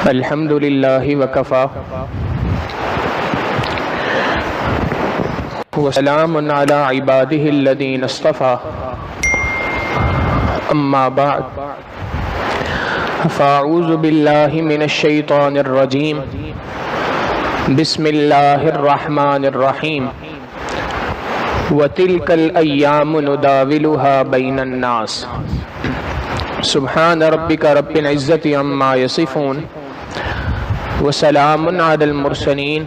الحمد للہ وکفا وسلام علی عبادہ الذین اصطفى اما بعد فاعوذ باللہ من الشیطان الرجیم بسم اللہ الرحمن الرحیم وتلک الایام نداولها بین الناس سبحان ربک رب العزت عما یصفون وسلام علی المرسلین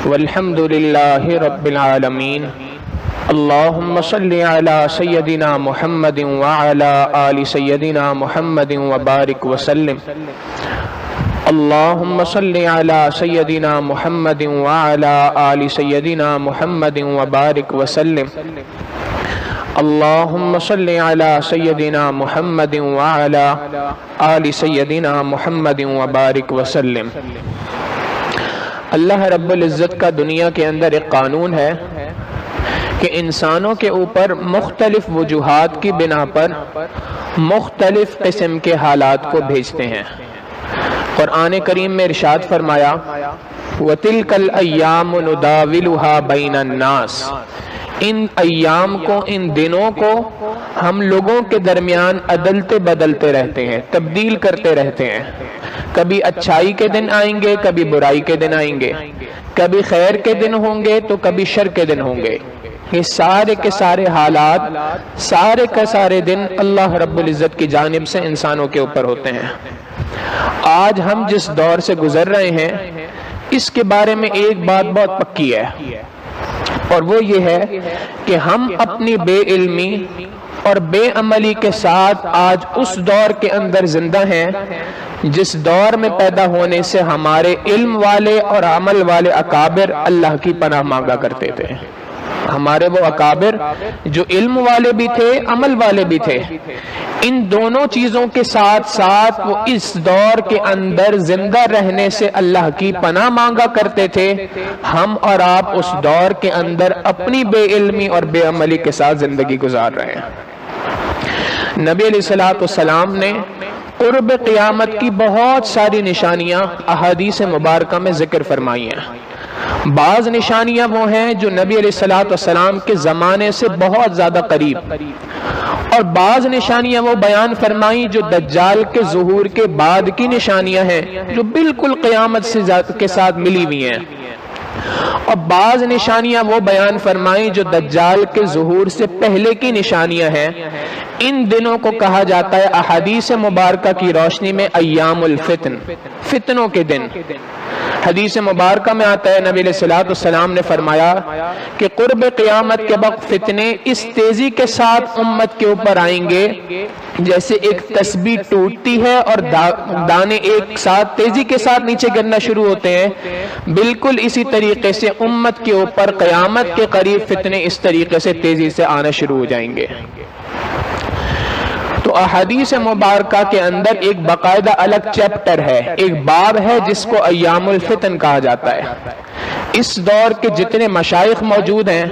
والحمد للہ رب العالمین اللہم صلی علی سیدنا محمد وعلی آل سیدنا محمد وبارک وسلم اللہم صلی علی سیدنا محمد وعلی آل سیدنا محمد وبارک وسلم اللہم صلی علی سیدنا محمد وعلی آل سیدنا محمد وبارک وسلم۔ اللہ رب العزت کا دنیا کے اندر ایک قانون ہے کہ انسانوں کے اوپر مختلف وجوہات کی بنا پر مختلف قسم کے حالات کو بھیجتے ہیں۔ قرآن کریم میں ارشاد فرمایا وَتِلْكَ الْأَيَّامُ نُدَاوِلُهَا بَيْنَ النَّاسِ، ان ایام کو، ان دنوں کو ہم لوگوں کے درمیان عدلتے بدلتے رہتے ہیں، تبدیل کرتے رہتے ہیں۔ کبھی اچھائی کے دن آئیں گے، کبھی برائی کے دن آئیں گے، کبھی خیر کے دن ہوں گے تو کبھی شر کے دن ہوں گے۔ یہ سارے کے سارے حالات، سارے کے سارے دن اللہ رب العزت کی جانب سے انسانوں کے اوپر ہوتے ہیں۔ آج ہم جس دور سے گزر رہے ہیں اس کے بارے میں ایک بات بہت پکی ہے، اور وہ یہ ہے کہ ہم اپنی بے علمی اور بے عملی کے ساتھ آج اس دور کے اندر زندہ ہیں جس دور میں پیدا ہونے سے ہمارے علم والے اور عمل والے اکابر اللہ کی پناہ مانگا کرتے تھے۔ ہمارے وہ اکابر جو علم والے بھی تھے، عمل والے بھی تھے، ان دونوں چیزوں کے ساتھ ساتھ وہ اس دور کے اندر زندہ رہنے سے اللہ کی پناہ مانگا کرتے تھے۔ ہم اور آپ اس دور کے اندر اپنی بے علمی اور بے عملی کے ساتھ زندگی گزار رہے ہیں۔ نبی علیہ السلام نے قرب قیامت کی بہت ساری نشانیاں احادیث مبارکہ میں ذکر فرمائی ہیں۔ بعض نشانیاں وہ ہیں جو نبی علیہ السلام کے زمانے سے بہت زیادہ قریب، اور بعض نشانیاں وہ بیان فرمائی جو دجال کے ظہور کے بعد کی نشانیاں ہیں جو بالکل قیامت کے ساتھ ملی ہوئی ہیں، اور بعض نشانیاں وہ بیان فرمائی جو دجال کے ظہور سے پہلے کی نشانیاں ہیں۔ ان دنوں کو کہا جاتا ہے احادیث مبارکہ کی روشنی میں ایام الفتن، فتنوں کے دن۔ حدیث مبارکہ میں آتا ہے نبی علیہ السلام نے فرمایا کہ قرب قیامت کے وقت فتنے اس تیزی کے ساتھ امت کے اوپر آئیں گے جیسے ایک تسبیح ٹوٹتی ہے اور دانے ایک ساتھ تیزی کے ساتھ نیچے گرنا شروع ہوتے ہیں، بالکل اسی طریقے سے امت کے اوپر قیامت کے قریب فتنے اس طریقے سے تیزی سے آنا شروع ہو جائیں گے۔ تو احادیث مبارکہ کے اندر ایک باقاعدہ الگ چیپٹر ہے، ایک باب ہے جس کو ایام الفتن کہا جاتا ہے۔ اس دور کے جتنے مشائخ موجود ہیں،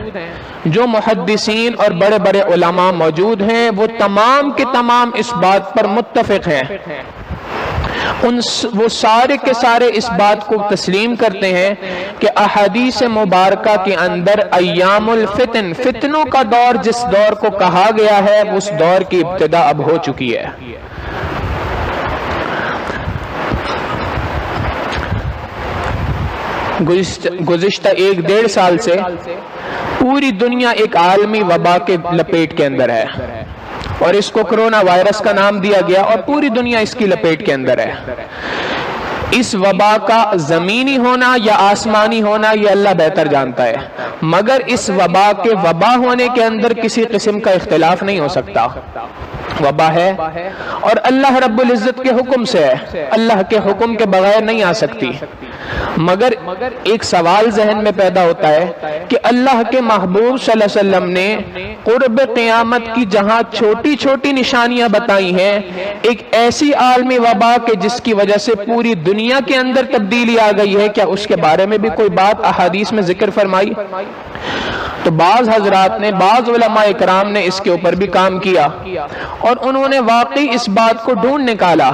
جو محدثین اور بڑے بڑے علماء موجود ہیں، وہ تمام کے تمام اس بات پر متفق ہیں، وہ سارے کے سارے اس بات کو تسلیم کرتے ہیں کہ احادیث مبارکہ کے اندر ایام الفتن، فتنوں کا دور جس دور کو کہا گیا ہے اس دور کی ابتدا اب ہو چکی ہے۔ گزشتہ 1-1.5 سال سے پوری دنیا ایک عالمی وبا کے لپیٹ کے اندر ہے، اور اس کو کرونا وائرس کا نام دیا گیا، اور پوری دنیا اس کی لپیٹ کے اندر ہے۔ اس وبا کا زمینی ہونا یا آسمانی ہونا یہ اللہ بہتر جانتا ہے، مگر اس وبا کے وبا ہونے کے اندر کسی قسم کا اختلاف نہیں ہو سکتا۔ وبا ہے اور اللہ رب العزت کے حکم سے ہے، اللہ کے حکم کے بغیر نہیں آ سکتی۔ مگر ایک سوال ذہن میں پیدا ہوتا ہے کہ اللہ کے محبوب صلی اللہ علیہ وسلم نے قرب قیامت کی جہاں چھوٹی چھوٹی نشانیاں بتائی ہیں، ایک ایسی عالمی وبا کہ جس کی وجہ سے پوری دنیا کے اندر تبدیلی آ گئی ہے، کیا اس کے بارے میں بھی کوئی بات احادیث میں ذکر فرمائی؟ تو بعض حضرات نے، بعض علماء اکرام نے اس کے اوپر بھی کام کیا اور انہوں نے واقعی اس بات کو ڈھونڈ نکالا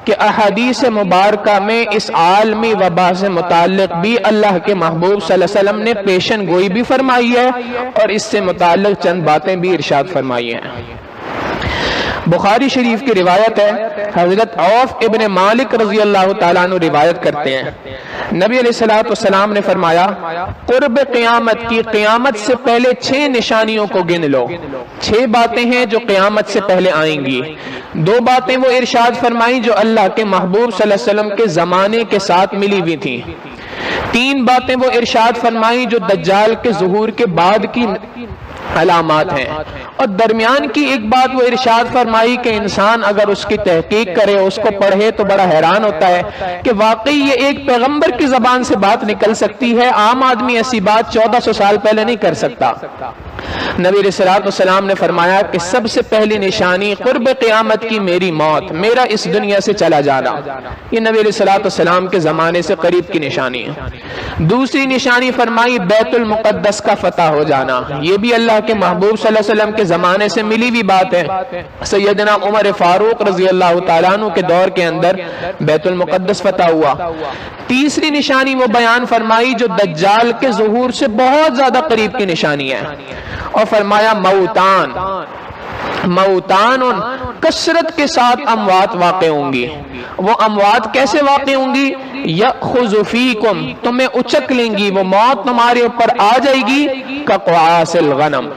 کہ احادیث مبارکہ میں اس عالمی وبا سے متعلق بھی اللہ کے محبوب صلی اللہ علیہ وسلم نے پیشن گوئی بھی فرمائی ہے اور اس سے متعلق چند باتیں بھی ارشاد فرمائی ہیں۔ بخاری شریف کی روایت ہے، حضرت عوف ابن مالک رضی اللہ تعالیٰ عنہ روایت کرتے ہیں، نبی علیہ السلام نے فرمایا قرب قیامت کی، قیامت سے پہلے 6 نشانیوں کو گن لو۔ 6 باتیں ہیں جو قیامت سے پہلے آئیں گی۔ 2 باتیں وہ ارشاد فرمائیں جو اللہ کے محبوب صلی اللہ علیہ وسلم کے زمانے کے ساتھ ملی ہوئی تھیں۔ 3 باتیں وہ ارشاد فرمائیں جو دجال کے ظہور کے بعد کی علامات ہیں، اور درمیان کی ایک بات وہ ارشاد فرمائی کہ انسان اگر اس کی تحقیق کرے، اس کو پڑھے تو بڑا حیران ہوتا ہے کہ واقعی یہ ایک پیغمبر کی زبان سے بات نکل سکتی ہے، عام آدمی ایسی بات 1400 سال پہلے نہیں کر سکتا۔ نبی علیہ السلام نے فرمایا کہ سب سے پہلی نشانی قرب قیامت کی میری موت، میرا اس دنیا سے چلا جانا، یہ نبی علیہ السلام کے زمانے سے قریب کی نشانی ہے۔ دوسری نشانی فرمائی بیت المقدس کا فتح ہو جانا، یہ بھی اللہ کے محبوب صلی اللہ علیہ وسلم کے زمانے سے ملی ہوئی بات ہے۔ سیدنا عمر فاروق رضی اللہ تعالیٰ عنہ کے دور کے اندر بیت المقدس فتح ہوا۔ تیسری نشانی وہ بیان فرمائی جو دجال کے ظہور سے بہت زیادہ قریب کی نشانی ہے، اور فرمایا موتان کثرت کے ساتھ اموات واقع ہوں گی۔ وہ اموات کیسے واقع ہوں گی؟ یأخذ فیکم، تمہیں اچک لیں گی، وہ موت تمہارے اوپر آ جائے گی کقعاص الغنم۔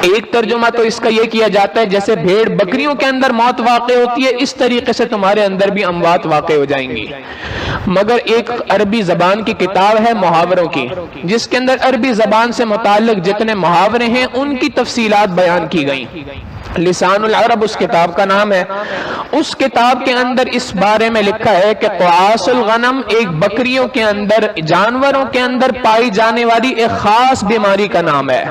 ایک ترجمہ تو اس کا یہ کیا جاتا ہے جیسے بھیڑ بکریوں کے اندر موت واقع ہوتی ہے، اس طریقے سے تمہارے اندر بھی اموات واقع ہو جائیں گی۔ مگر ایک عربی زبان کی کتاب ہے محاوروں کی، جس کے اندر عربی زبان سے متعلق جتنے محاورے ہیں ان کی تفصیلات بیان کی گئیں۔ لسان العرب اس کتاب کا نام ہے۔ اس کتاب کے اندر اس بارے میں لکھا ہے کہ قعاص الغنم ایک بکریوں کے اندر، جانوروں کے اندر پائی جانے والی ایک خاص بیماری کا نام ہے۔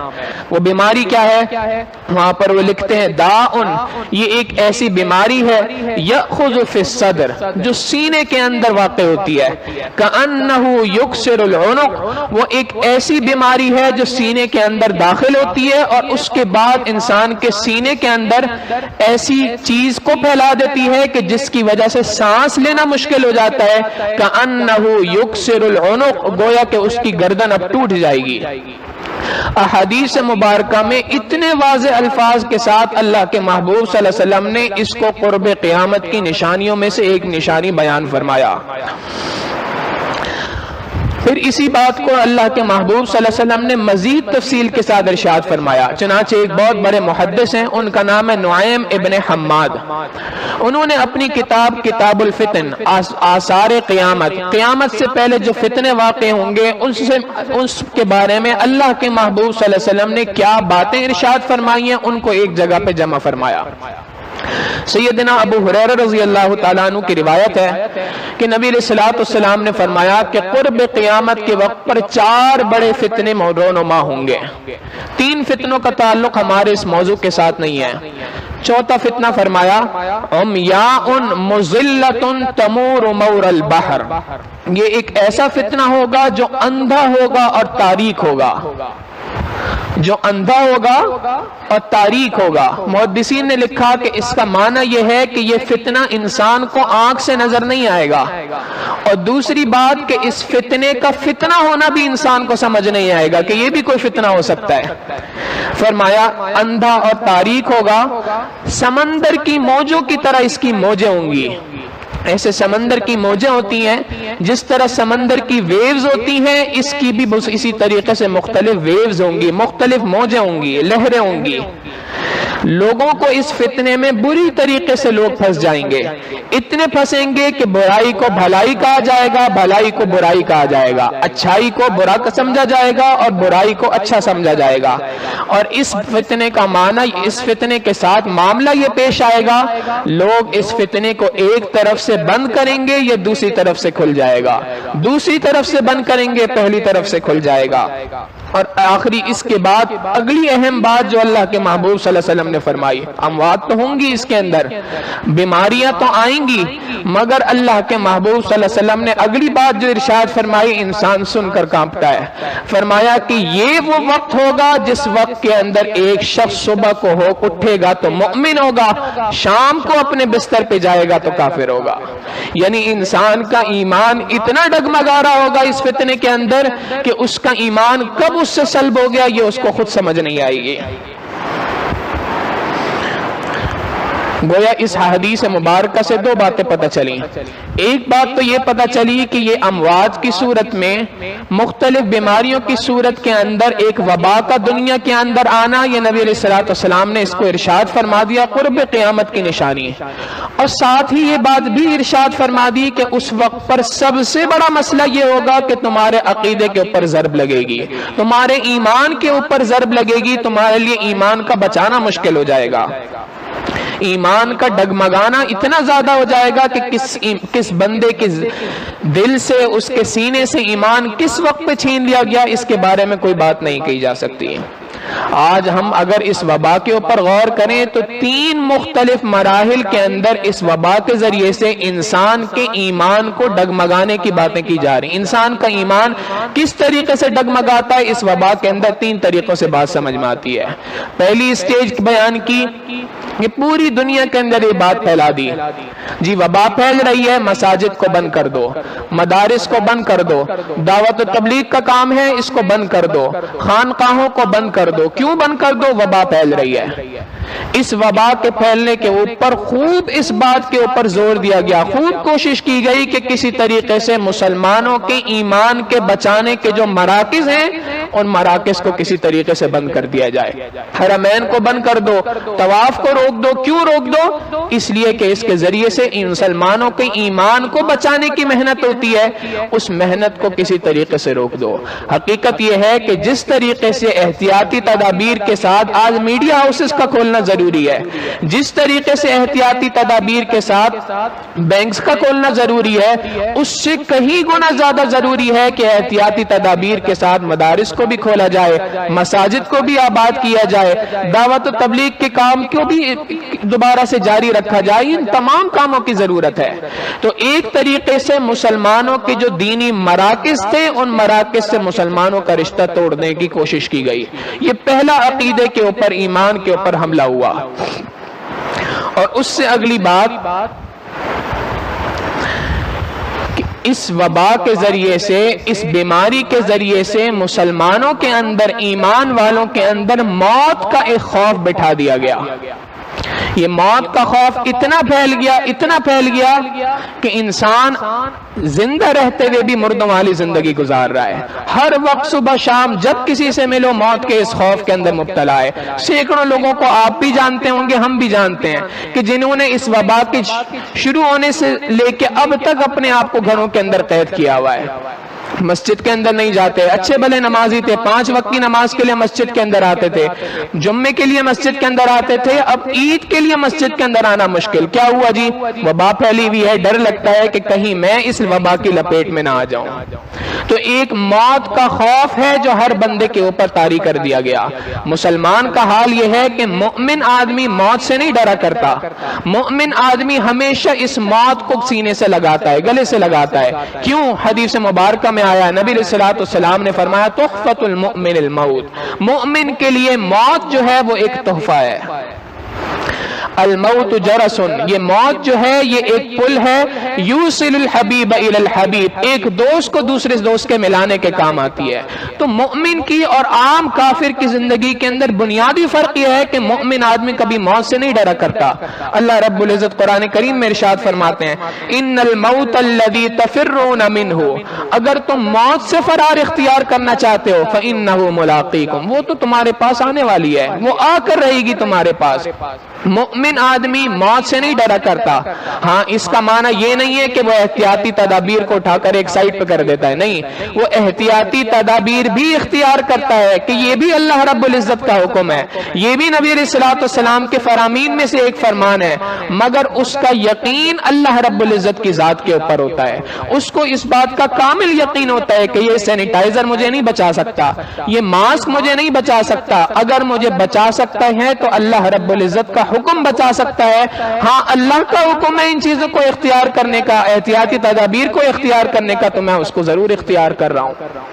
وہ بیماری کیا ہے؟ وہاں پر وہ لکھتے ہیں داءن، یہ ایک ایسی بیماری ہے یأخذ فی الصدر، جو سینے کے اندر واقع ہوتی ہے، کأنہ یکسر العنق، وہ ایک ایسی بیماری ہے جو سینے کے اندر داخل ہوتی ہے اور اس کے بعد انسان کے سینے کے اندر ایسی چیز کو پھیلا دیتی ہے کہ جس کی وجہ سے سانس لینا مشکل ہو جاتا ہے، کأنہ یکسر العنق، گویا کہ اس کی گردن اب ٹوٹ جائے گی۔ احادیث مبارکہ میں اتنے واضح الفاظ کے ساتھ اللہ کے محبوب صلی اللہ علیہ وسلم نے اس کو قرب قیامت کی نشانیوں میں سے ایک نشانی بیان فرمایا۔ پھر اسی بات کو اللہ کے محبوب صلی اللہ علیہ وسلم نے مزید تفصیل کے ساتھ ارشاد فرمایا۔ چنانچہ ایک بہت بڑے محدث ہیں، ان کا نام ہے نعیم ابن حماد، انہوں نے اپنی کتاب کتاب الفتن، آثار قیامت، قیامت سے پہلے جو فتنے واقع ہوں گے اس کے بارے میں اللہ کے محبوب صلی اللہ علیہ وسلم نے کیا باتیں ارشاد فرمائی ہیں ان کو ایک جگہ پہ جمع فرمایا۔ سیدنا ابو ہریرہ رضی اللہ تعالیٰ عنہ کی روایت ہے کہ نبی علیہ السلام نے فرمایا کہ قرب قیامت کے وقت پر 4 بڑے فتنے رونما ہوں گے۔ 3 فتنوں کا تعلق ہمارے اس موضوع کے ساتھ نہیں ہے۔ چوتھا فتنہ فرمایا عمیاء مضلۃ تمور مور البحر، یہ ایک ایسا فتنہ ہوگا جو اندھا ہوگا اور تاریک ہوگا، جو اندھا ہوگا اور تاریک ہوگا۔ محدثین نے لکھا کہ اس کا معنی یہ ہے کہ یہ فتنہ انسان کو آنکھ سے نظر نہیں آئے گا، اور دوسری بات کہ اس فتنے کا فتنہ ہونا بھی انسان کو سمجھ نہیں آئے گا کہ یہ بھی کوئی فتنہ ہو سکتا ہے۔ فرمایا اندھا اور تاریک ہوگا، سمندر کی موجوں کی طرح اس کی موجیں ہوں گی۔ ایسے سمندر کی موجیں ہوتی ہیں، جس طرح سمندر کی ویوز ہوتی ہیں، اس کی بھی اسی طریقے سے مختلف ویوز ہوں گی، مختلف موجیں ہوں گی، لہریں ہوں گی۔ لوگوں کو اس فتنے میں بری طریقے سے لوگ پھنس جائیں گے، اتنے پھنسیں گے کہ برائی کو بھلائی کہا جائے گا، بھلائی کو برائی کہا جائے گا، اچھائی کو برا سمجھا جائے گا اور برائی کو اچھا سمجھا جائے گا۔ اور اس فتنے کا معنی، اس فتنے کے ساتھ معاملہ یہ پیش آئے گا، لوگ اس فتنے کو ایک طرف سے بند کریں گے، یہ دوسری طرف سے کھل جائے گا، دوسری طرف سے بند کریں گے، پہلی طرف سے کھل جائے گا۔ اور آخری اس کے بعد اگلی اہم بات جو اللہ کے محبوب صلی اللہ علیہ وسلم نے فرمائی، اموات تو ہوں گی اس کے اندر، بیماریاں تو آئیں گی، مگر اللہ کے محبوب صلی اللہ علیہ وسلم نے اگلی بات جو ارشاد فرمائی انسان سن کر کانپتا ہے، فرمایا کہ یہ وہ وقت ہوگا جس وقت کے اندر ایک شخص صبح کو اٹھے گا تو مومن ہوگا، شام کو اپنے بستر پہ جائے گا تو کافر ہوگا۔ یعنی انسان کا ایمان اتنا ڈگمگا رہا ہوگا اس فتنے کے اندر کہ اس کا ایمان کب اس سے سلب ہو گیا یہ اس کو خود سمجھ نہیں آئے گی۔ گویا اس حدیث مبارکہ سے دو باتیں پتہ چلی۔ ایک بات تو یہ پتہ چلی کہ یہ اموات کی صورت میں، مختلف بیماریوں کی صورت کے اندر ایک وبا کا دنیا کے اندر آنا، یہ نبی علیہ الصلوۃ والسلام نے اس کو ارشاد فرما دیا قرب قیامت کی نشانی ہے۔ اور ساتھ ہی یہ بات بھی ارشاد فرما دی کہ اس وقت پر سب سے بڑا مسئلہ یہ ہوگا کہ تمہارے عقیدے کے اوپر ضرب لگے گی، تمہارے ایمان کے اوپر ضرب لگے گی، تمہارے لیے ایمان کا بچانا مشکل ہو جائے گا، ایمان کا ڈگمگانا اتنا زیادہ ہو جائے گا کہ کس بندے کے دل سے، اس کے سینے سے ایمان کس وقت پہ چھین لیا گیا اس کے بارے میں کوئی بات نہیں کہی جا سکتی۔ آج ہم اگر اس وبا کے اوپر غور کریں تو 3 مختلف مراحل کے اندر اس وبا کے ذریعے سے انسان کے ایمان کو ڈگمگانے کی باتیں کی جا رہی ہیں۔ انسان کا ایمان کس طریقے سے ڈگمگاتا ہے اس وبا کے اندر 3 طریقوں سے بات سمجھ میں آتی ہے۔ پہلی سٹیج بیان کی کہ پوری دنیا کے اندر یہ بات پھیلا دی، جی وبا پھیل رہی ہے، مساجد کو بند کر دو، مدارس کو بند کر دو، دعوت و تبلیغ کا کام ہے اس کو بند کر دو، خانقاہوں کو بند کر دو۔ کیوں بند کر دو؟ وبا پھیل رہی ہے۔ اس وبا کے پھیلنے کے اوپر خوب اس بات کے اوپر زور دیا گیا، خوب کوشش کی گئی کہ کسی طریقے سے مسلمانوں کے ایمان کے بچانے کے جو مراکز ہیں ان مراکز کو کسی طریقے سے بند کر دیا جائے۔ حرمین کو بند کر دو، طواف کو روک دو۔ کیوں روک دو؟ اس لیے کہ اس کے ذریعے سے مسلمانوں کے ایمان کو بچانے کی محنت ہوتی ہے، اس محنت کو کسی طریقے سے روک دو۔ حقیقت یہ ہے کہ جس طریقے سے احتیاطی تدابیر کے ساتھ آج میڈیا ہاؤسز کا کھولنا ضروری ہے، جس طریقے سے احتیاطی تدابیر کے ساتھ بینکس کا کھولنا ضروری ہے، اس سے کہیں گنا زیادہ ضروری ہے کہ احتیاطی تدابیر کے ساتھ مدارس کو بھی کھولا جائے، مساجد کو بھی آباد کیا جائے، دعوت و تبلیغ کے کام کو بھی دوبارہ سے جاری رکھا جائے۔ ان تمام کاموں کی ضرورت ہے۔ تو ایک طریقے سے مسلمانوں کے جو دینی مراکز تھے ان مراکز سے مسلمانوں کا رشتہ توڑنے کی کوشش کی گئی۔ یہ پہلا عقیدے کے اوپر، ایمان کے اوپر حملہ ہوا۔ اور اس سے اگلی بات کہ اس وبا کے ذریعے سے، اس بیماری کے ذریعے سے مسلمانوں کے اندر، ایمان والوں کے اندر موت کا ایک خوف بٹھا دیا گیا۔ یہ موت کا خوف اتنا پھیل گیا کہ انسان زندہ رہتے ہوئے بھی مردوں والی زندگی گزار رہا ہے۔ ہر وقت صبح شام جب کسی سے ملو موت کے اس خوف کے اندر مبتلا ہے۔ سینکڑوں لوگوں کو آپ بھی جانتے ہوں گے، ہم بھی جانتے ہیں کہ جنہوں نے اس وبا کے شروع ہونے سے لے کے اب تک اپنے آپ کو گھروں کے اندر قید کیا ہوا ہے۔ مسجد کے اندر نہیں جاتے، اچھے بھلے نمازی تھے، 5 وقت کی نماز کے لیے مسجد کے اندر آتے تھے، جمعے کے لیے مسجد کے اندر آتے تھے، اب عید کے لیے مسجد کے اندر آنا مشکل۔ کیا ہوا جی؟ وبا پھیلی ہوئی ہے، ڈر لگتا ہے کہ کہیں میں اس وبا کی لپیٹ میں نہ آ جاؤں۔ تو ایک موت کا خوف ہے جو ہر بندے کے اوپر طاری کر دیا گیا۔ مسلمان کا حال یہ ہے کہ مومن آدمی موت سے نہیں ڈرا کرتا، مومن آدمی ہمیشہ اس موت کو سینے سے لگاتا ہے، گلے سے لگاتا ہے۔ کیوں؟ حدیث مبارکہ میں آیا، نبی علیہ الصلوۃ والسلام نے فرمایا تحفۃ المؤمن الموت، مومن کے لیے موت جو ہے وہ ایک تحفہ ہے۔ الموت جرسن، یہ موت جو ہے یہ ایک پل ہے، یوصل الحبیب الی الحبیب، ایک دوست کو دوسرے دوست کے ملانے کے کام آتی ہے۔ تو مومن کی اور عام کافر کی زندگی کے اندر بنیادی فرق یہ ہے کہ مومن آدمی کبھی موت سے نہیں ڈرا کرتا۔ اللہ رب العزت قرآن کریم میں ارشاد فرماتے ہیں ان الموت الذی تفرون منہ، اگر تم موت سے فرار اختیار کرنا چاہتے ہو فإنہ ملاقیکم، وہ تو تمہارے پاس آنے والی ہے، وہ آ کر رہے گی تمہارے پاس۔ مومن آدمی موت سے نہیں ڈرا کرتا۔ ہاں اس کا معنی یہ نہیں ہے کہ وہ احتیاطی تدابیر کو اٹھا کر ایک سائڈ پہ کر دیتا ہے، نہیں، وہ احتیاطی تدابیر بھی اختیار کرتا ہے کہ یہ بھی اللہ رب العزت کا حکم ہے، یہ بھی نبی علیہ الصلوۃ والسلام کے فرامین میں سے ایک فرمان ہے، مگر اس کا یقین اللہ رب العزت کی ذات کے اوپر ہوتا ہے۔ اس کو اس بات کا کامل یقین ہوتا ہے کہ یہ سینیٹائزر مجھے نہیں بچا سکتا، یہ ماسک مجھے نہیں بچا سکتا، اگر مجھے بچا سکتا ہے تو اللہ رب العزت کا حکم بچا سکتا ہے۔ ہاں اللہ کا حکم ہے ان چیزوں کو اختیار کرنے کا، احتیاطی تدابیر کو اختیار کرنے کا، تو میں اس کو ضرور اختیار کر رہا ہوں۔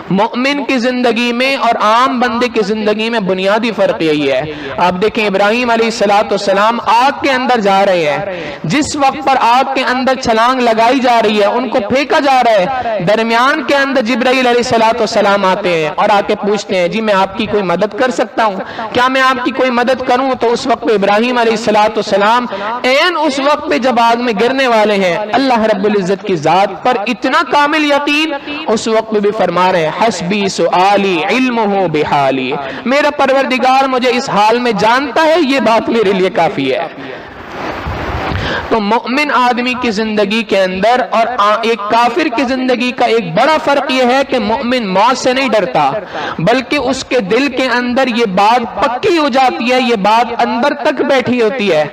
مومن کی زندگی میں اور عام بندے کی زندگی میں بنیادی فرق یہی ہے۔ آپ دیکھیں ابراہیم علیہ السلام آگ کے اندر جا رہے ہیں، جس وقت پر آگ کے اندر چھلانگ لگائی جا رہی ہے، ان کو پھینکا جا رہا ہے، درمیان کے اندر جبرائیل علیہ السلام آتے ہیں اور آ کے پوچھتے ہیں جی میں آپ کی کوئی مدد کر سکتا ہوں، کیا میں آپ کی کوئی مدد کروں؟ تو اس وقت پہ ابراہیم علیہ السلام این اس وقت پہ جب آگ میں گرنے والے ہیں، اللہ رب العزت کی ذات پر اتنا کامل یقین، اس وقت بھی فرما رہے ہیں حسبی سؤالی علمہ بحالی، میرا پروردگار مجھے اس حال میں جانتا ہے، یہ بات میرے لیے کافی ہے۔ تو مومن آدمی کی زندگی کے اندر اور ایک کافر کی زندگی کا ایک بڑا فرق یہ ہے کہ مومن موت سے نہیں ڈرتا، بلکہ اس کے دل کے اندر یہ بات پکی ہو جاتی ہے، یہ بات اندر تک بیٹھی ہوتی ہے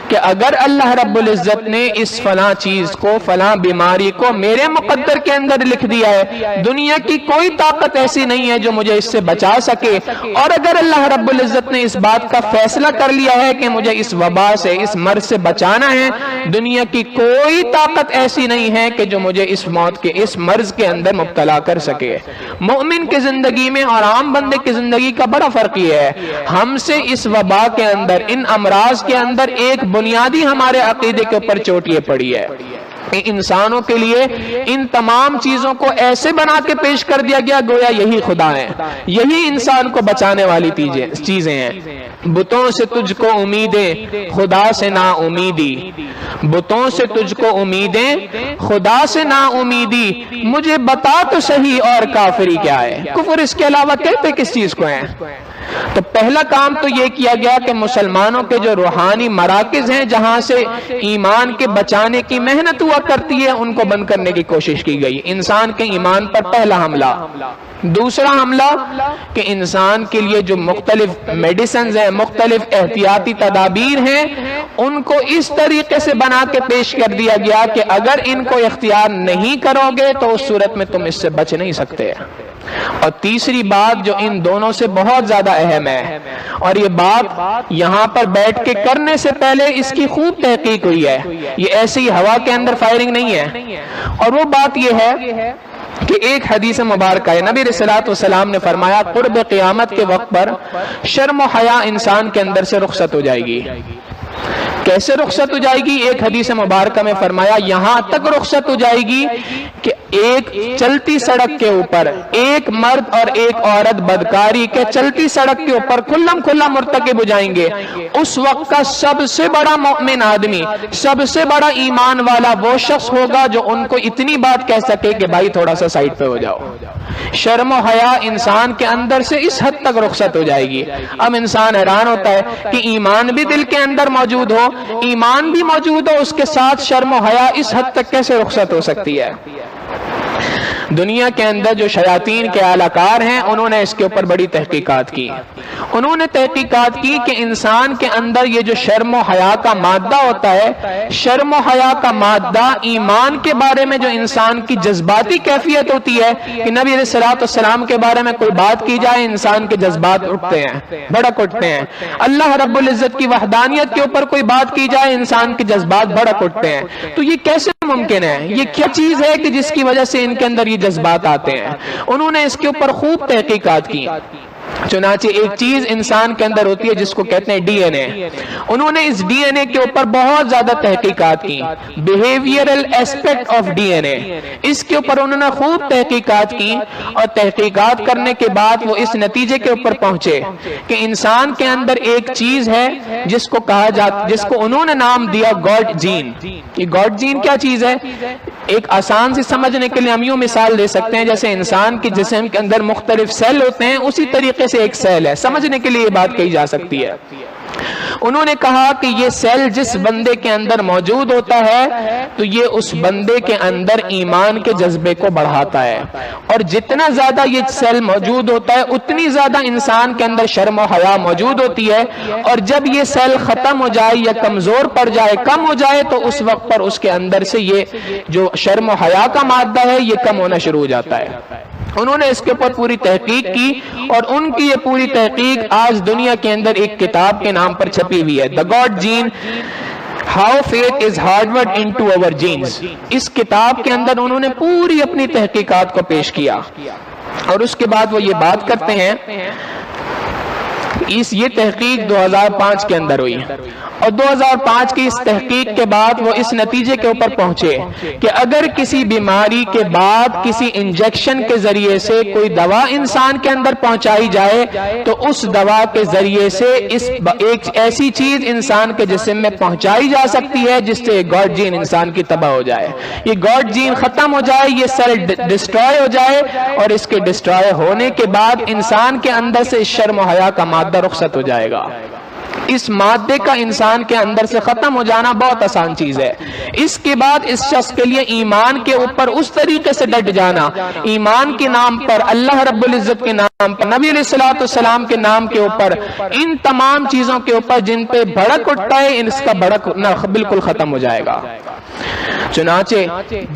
کہ اگر اللہ رب العزت نے اس فلاں چیز کو، فلاں بیماری کو میرے مقدر کے اندر لکھ دیا ہے، دنیا کی کوئی طاقت ایسی نہیں ہے جو مجھے اس سے بچا سکے، اور اگر اللہ رب العزت نے اس بات کا فیصلہ کر لیا ہے کہ مجھے اس وبا سے، اس مرض سے بچانا ہے، دنیا کی کوئی طاقت ایسی نہیں ہے کہ جو مجھے اس موت کے، اس مرض کے اندر مبتلا کر سکے۔ مومن کی زندگی میں اور عام بندے کی زندگی کا بڑا فرق یہ ہے، ہم سے اس وبا کے اندر، ان امراض کے اندر ایک بنیادی ہمارے عقیدے کے اوپر چوٹ یہ پڑی ہے۔ انسانوں کے لیے ان تمام چیزوں کو ایسے بنا کے پیش کر دیا گیا گویا یہی خدا ہے، یہی انسان کو بچانے والی چیزیں ہیں۔ بتوں سے تجھ کو امیدیں، خدا سے نا امیدی، بتوں سے تجھ کو امیدیں، خدا سے نا امیدی، مجھے بتا تو صحیح اور کافری کیا ہے۔ کفر اس کے علاوہ کہتے کس چیز کو ہیں؟ تو پہلا کام تو یہ کیا گیا کہ مسلمانوں کے جو روحانی مراکز ہیں جہاں سے ایمان کے بچانے کی محنت ہوا کرتی ہے، ان کو بند کرنے کی کوشش کی گئی۔ انسان کے ایمان پر پہلا حملہ۔ دوسرا حملہ کہ انسان کے لیے جو مختلف میڈیسنز ہیں، مختلف احتیاطی تدابیر ہیں، ان کو اس طریقے سے بنا کے پیش کر دیا گیا کہ اگر ان کو اختیار نہیں کرو گے تو اس صورت میں تم اس سے بچ نہیں سکتے۔ اور تیسری بات جو ان دونوں سے بہت زیادہ اہم ہے، اور یہ بات یہاں پر بیٹھ کے کرنے سے پہلے اس کی خوب تحقیق ہوئی ہے، یہ ایسی ہوا کے اندر فائرنگ نہیں ہے، اور وہ بات یہ ہے کہ ایک حدیث مبارکہ ہے، نبی صلی اللہ علیہ وسلم نے فرمایا قرب قیامت کے وقت پر شرم و حیا انسان کے اندر سے رخصت ہو جائے گی۔ کیسے رخصت ہو جائے گی؟ ایک حدیث مبارکہ میں فرمایا یہاں تک رخصت ہو جائے گی کہ ایک چلتی سڑک کے اوپر ایک مرد اور ایک عورت بدکاری کے چلتی سڑک کے اوپر کھلم کھلا مرتکب ہو جائیں گے، اس وقت کا سب سے بڑا مومن آدمی، سب سے بڑا ایمان والا وہ شخص ہوگا جو ان کو اتنی بات کہہ سکے کہ بھائی تھوڑا سا سائڈ پہ ہو جاؤ۔ شرم و حیا انسان کے اندر سے اس حد تک رخصت ہو جائے گی۔ اب انسان حیران ہوتا ہے کہ ایمان بھی دل کے اندر موجود ہو، ایمان بھی موجود ہو، اس کے ساتھ شرم و حیا اس حد تک کیسے رخصت ہو سکتی ہے؟ دنیا کے اندر جو شیاطین کے اعلی کار ہیں انہوں نے اس کے اوپر بڑی تحقیقات کی، انہوں نے تحقیقات کی کہ انسان کے اندر یہ جو شرم و حیا کا مادہ ہوتا ہے، شرم و حیا کا مادہ ایمان کے بارے میں جو انسان کی جذباتی کیفیت ہوتی ہے کہ نبی علیہ الصلوۃ والسلام کے بارے میں کوئی بات کی جائے انسان کے جذبات اٹھتے ہیں، بھڑک اٹھتے ہیں، اللہ رب العزت کی وحدانیت کے اوپر کوئی بات کی جائے انسان کے جذبات بھڑک اٹھتے ہیں۔ تو یہ کیسے ممکن ہے؟ یہ کیا چیز ہے کہ جس کی وجہ سے ان کے اندر یہ جذبات آتے ہیں؟ انہوں نے اس کے اوپر خوب تحقیقات کی۔ چنانچہ ایک چیز انسان کے اندر ہوتی ہے جس کو کہتے ہیں ڈی این اے. انہوں نے اس ڈی این اے کے اوپر بہت زیادہ تحقیقات کی. Behavioural aspect of D N A, اس کے اوپر انہوں نے خوب تحقیقات کی، اور تحقیقات کرنے کے بعد وہ اس نتیجے کے اوپر پہنچے کہ انسان کے اندر ایک چیز ہے جس کو کہا جاتا، جس کو انہوں نے نام دیا گاڈ جین. یہ گاڈ جین کیا چیز ہے؟ ایک آسان سے سمجھنے کے لیے ہم یوں مثال دے سکتے ہیں جیسے انسان کے جسم کے اندر مختلف سیل ہوتے ہیں، اسی طریقے سے ایک سیل ہے. سمجھنے کے لیے یہ بات کہی جا سکتی ہے. انہوں نے کہا کہ یہ سیل جس بندے کے اندر موجود ہوتا ہے تو یہ اس بندے کے اندر ایمان کے جذبے کو بڑھاتا ہے، اور جتنا زیادہ یہ سیل موجود ہوتا ہے اتنی زیادہ انسان کے اندر شرم و حیا موجود ہوتی ہے، اور جب یہ سیل ختم ہو جائے یا کمزور پڑ جائے، کم ہو جائے، تو اس وقت پر اس کے اندر سے یہ جو شرم و حیا کا مادہ ہے یہ کم ہونا شروع ہو جاتا ہے. انہوں نے اس کے اوپر پوری تحقیق کی، اور ان کی یہ پوری تحقیق آج دنیا کے اندر ایک کتاب کے نام پر چھپی ہوئی ہے، The God Gene How Faith is Hardwired into Our Genes. اس کتاب کے اندر انہوں نے پوری اپنی تحقیقات کو پیش کیا، اور اس کے بعد وہ یہ بات کرتے ہیں، یہ تحقیق 2005 کے اندر ہوئی، اور 2005 کی اس تحقیق کے بعد وہ اس نتیجے کے اوپر پہنچے کہ اگر کسی بیماری کے بعد کسی انجیکشن کے ذریعے سے کوئی دوا انسان کے اندر پہنچائی جائے تو اس دوا کے ذریعے سے ایک ایسی چیز انسان کے جسم میں پہنچائی جا سکتی ہے جس سے گاڈ جین انسان کی تباہ ہو جائے، یہ گاڈ جین ختم ہو جائے، یہ سیل ڈسٹرائے ہو جائے، اور اس کے ڈسٹرائے ہونے کے بعد انسان کے اندر سے شرم و حیا کا مادہ رخصت ہو جائے گا. اس مادے کا انسان کے اندر سے ختم ہو جانا بہت آسان چیز ہے. اس کے بعد اس شخص کے لیے ایمان کے اوپر اس طریقے سے ڈٹ جانا، ایمان کے نام پر، اللہ رب العزت کے نام پر، نبی علیہ الصلوۃ والسلام کے نام کے اوپر، ان تمام چیزوں کے اوپر جن پہ بھڑک اٹھتا ہے، اس کا بھڑکنا بالکل ختم ہو جائے گا. چنانچہ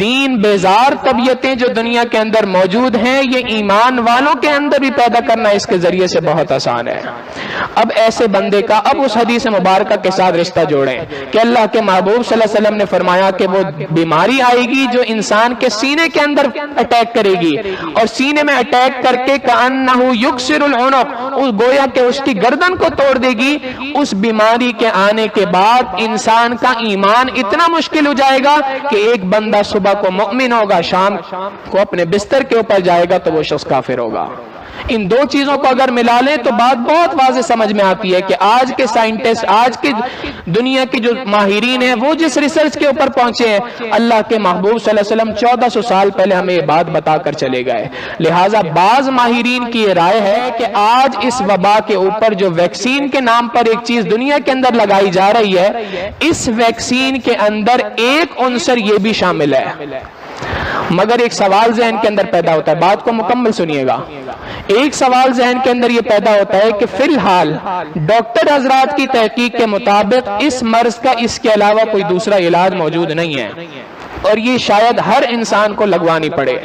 دین بیزار طبیعتیں جو دنیا کے اندر موجود ہیں، یہ ایمان والوں کے اندر بھی پیدا کرنا اس کے ذریعے سے بہت آسان ہے. اب ایسے بندے کا اب اس حدیث مبارکہ کے ساتھ رشتہ جوڑیں کہ اللہ کے محبوب صلی اللہ علیہ وسلم نے فرمایا کہ وہ بیماری آئے گی جو انسان کے سینے کے اندر اٹیک کرے گی، اور سینے میں اٹیک کر کے کأنہ یکسر العنق، گویا کہ اس کی گردن کو توڑ دے گی. اس بیماری کے آنے کے بعد انسان کا ایمان اتنا مشکل ہو جائے گا کہ ایک بندہ صبح کو مؤمن ہوگا، شام کو اپنے بستر کے اوپر جائے گا تو وہ شخص کافر ہوگا. ان دو چیزوں کو اگر ملا لیں تو بات بہت واضح سمجھ میں آتی ہے کہ آج کے سائنٹسٹ، آج کی دنیا کے جو ماہرین ہیں، وہ جس ریسرچ کے اوپر پہنچے ہیں، اللہ کے محبوب صلی اللہ علیہ وسلم 1400 سال پہلے ہمیں یہ بات بتا کر چلے گئے. لہٰذا بعض ماہرین کی یہ رائے ہے کہ آج اس وبا کے اوپر جو ویکسین کے نام پر ایک چیز دنیا کے اندر لگائی جا رہی ہے، اس ویکسین کے اندر ایک عنصر یہ بھی شامل ہے. مگر ایک سوال ذہن کے اندر پیدا ہوتا ہے، بات کو مکمل سنیے گا. ایک سوال ذہن کے اندر یہ پیدا ہوتا ہے کہ فی الحال ڈاکٹر حضرات کی تحقیق کے مطابق اس مرض کا اس کے علاوہ کوئی دوسرا علاج موجود نہیں ہے، اور یہ شاید ہر انسان کو لگوانی پڑے.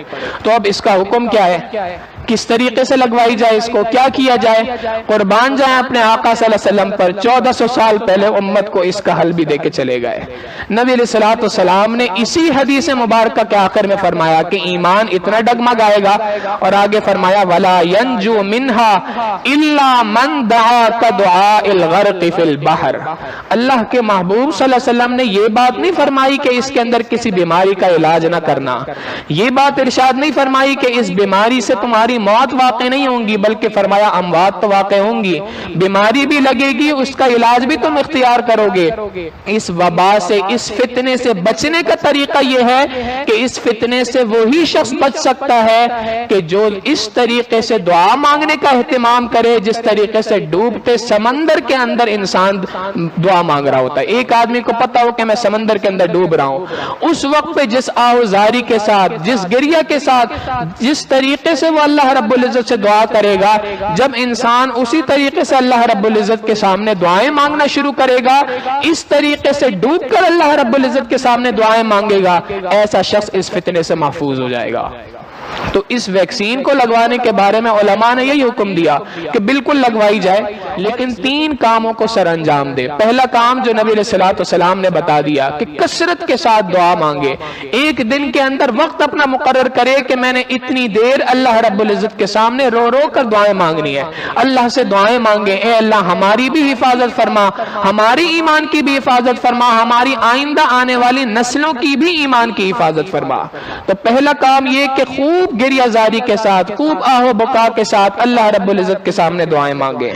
تو اب اس کا حکم کیا ہے؟ کس طریقے سے لگوائی جائے، اس کو کیا کیا جائے؟ قربان جائیں اپنے آقا صلی اللہ علیہ وسلم پر، 1400 سال پہلے امت کو اس کا حل بھی دے کے چلے گئے. نبی علیہ الصلوۃ والسلام نے اسی حدیث مبارکہ کے آخر میں فرمایا کہ ایمان اتنا ڈگمگائے گا، اور آگے فرمایا وَلَا يَنْجُو مِنْهَا إِلَّا مَنْ دَعَا كَدُعَاءِ الْغَرْقِ فِي الْبَحْرِ. اللہ کے محبوب صلی اللہ علیہ وسلم نے یہ بات نہیں فرمائی کہ اس کے اندر کسی بیماری کا علاج نہ کرنا، یہ بات ارشاد نہیں فرمائی کہ اس بیماری سے تمہاری موت واقع نہیں ہوں گی، بلکہ فرمایا اموات تو واقع ہوں گی، بیماری بھی لگے گی، اس کا علاج بھی تم اختیار کرو گے. اس وبا سے، اس فتنے سے بچنے کا طریقہ یہ ہے کہ اس فتنے سے وہی شخص بچ سکتا ہے کہ جو اس طریقے سے دعا مانگنے کا اہتمام کرے جس طریقے سے ڈوبتے سمندر کے اندر انسان دعا مانگ رہا ہوتا ہے. ایک آدمی کو پتا ہو کہ میں سمندر کے اندر ڈوب رہا ہوں، اس وقت پہ جس آہوزاری کے ساتھ، جس گریہ کے ساتھ، جس طریقے سے وہ اللہ رب العزت سے دعا کرے گا، جب انسان اسی طریقے سے اللہ رب العزت کے سامنے دعائیں مانگنا شروع کرے گا، اس طریقے سے ڈوب کر اللہ رب العزت کے سامنے دعائیں مانگے گا، ایسا شخص اس فتنے سے محفوظ ہو جائے گا. تو اس ویکسین کو لگوانے کے بارے میں علماء نے یہی حکم دیا کہ بالکل لگوائی جائے، لیکن 3 کاموں کو سر انجام دے۔ پہلا کام جو نبی علیہ الصلوۃ والسلام نے بتا دیا کہ کثرت کے ساتھ دعا مانگے، ایک دن کے اندر وقت اپنا مقرر کرے کہ میں نے اتنی دیر اللہ رب العزت کے سامنے رو رو کر دعائیں مانگنی ہے، اللہ سے دعائیں مانگے، اے اللہ ہماری بھی حفاظت فرما، ہماری ایمان کی بھی حفاظت فرما، ہماری آئندہ آنے والی نسلوں کی بھی ایمان کی حفاظت فرما۔ تو پہلا کام یہ کہ خوب گریہ زاری کے ساتھ، خوب آہ و بکا کے ساتھ اللہ رب العزت کے سامنے دعائیں مانگیں۔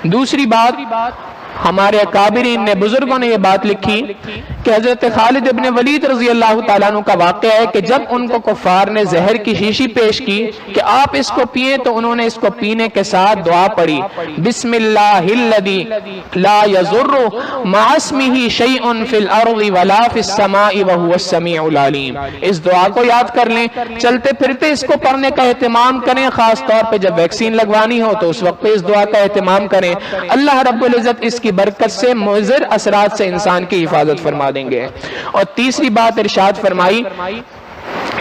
دوسری بات، ہمارے اکابرین نے، بزرگوں نے یہ بات لکھی کہ حضرت خالد ابن ولید رضی اللہ تعالیٰ عنہ کا واقعہ ہے کہ جب ان کو کفار نے زہر کی شیشی پیش کی کہ آپ اس کو پیئیں، تو انہوں نے اس کو پینے کے ساتھ دعا پڑھی، بسم اللہ الذی لا یضر مع اسمہ شیء فی الارض ولا فی السماء وہو السمیع العلیم۔ اس دعا کو یاد کر لیں، چلتے پھرتے اس کو پڑھنے کا اہتمام کریں، خاص طور پہ جب ویکسین لگوانی ہو تو اس وقت پہ اس دعا کا اہتمام کریں۔ اللہ رب العزت اس کی برکت سے مضر اثرات سے انسان کی حفاظت فرما دیں گے۔ اور تیسری بات ارشاد فرمائی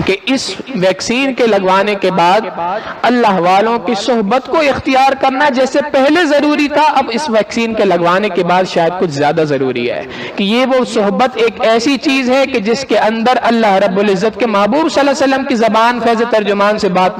کہ اس ویکسین کے لگوانے کے بعد اللہ والوں کی صحبت کو اختیار کرنا جیسے پہلے ضروری تھا، اب اس ویکسین کے لگوانے کے بعد شاید کچھ زیادہ ضروری ہے کہ یہ وہ صحبت ایک ایسی چیز ہے کہ جس کے اندر اللہ رب العزت کے محبوب صلی اللہ علیہ وسلم کی زبان فیض ترجمان سے بات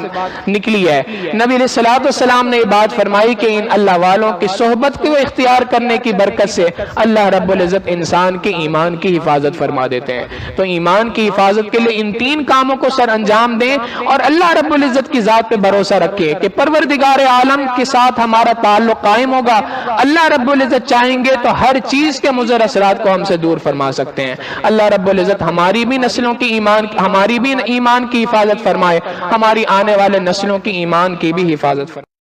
نکلی ہے۔ نبی علیہ الصلوۃ والسلام نے یہ بات فرمائی کہ ان اللہ والوں کی صحبت کو اختیار کرنے کی برکت سے اللہ رب العزت انسان کے ایمان کی حفاظت فرما دیتے ہیں۔ تو ایمان کی حفاظت کے لیے ان 3 کاموں کو سر انجام دیں اور اللہ رب العزت کی ذات پہ بھروسہ رکھیں کہ پروردگار عالم کے ساتھ ہمارا تعلق قائم ہوگا۔ اللہ رب العزت چاہیں گے تو ہر چیز کے مضر اثرات کو ہم سے دور فرما سکتے ہیں۔ اللہ رب العزت ہماری بھی نسلوں کی ایمان کی حفاظت فرمائے، ہماری آنے والے نسلوں کی ایمان کی بھی حفاظت فرمائے۔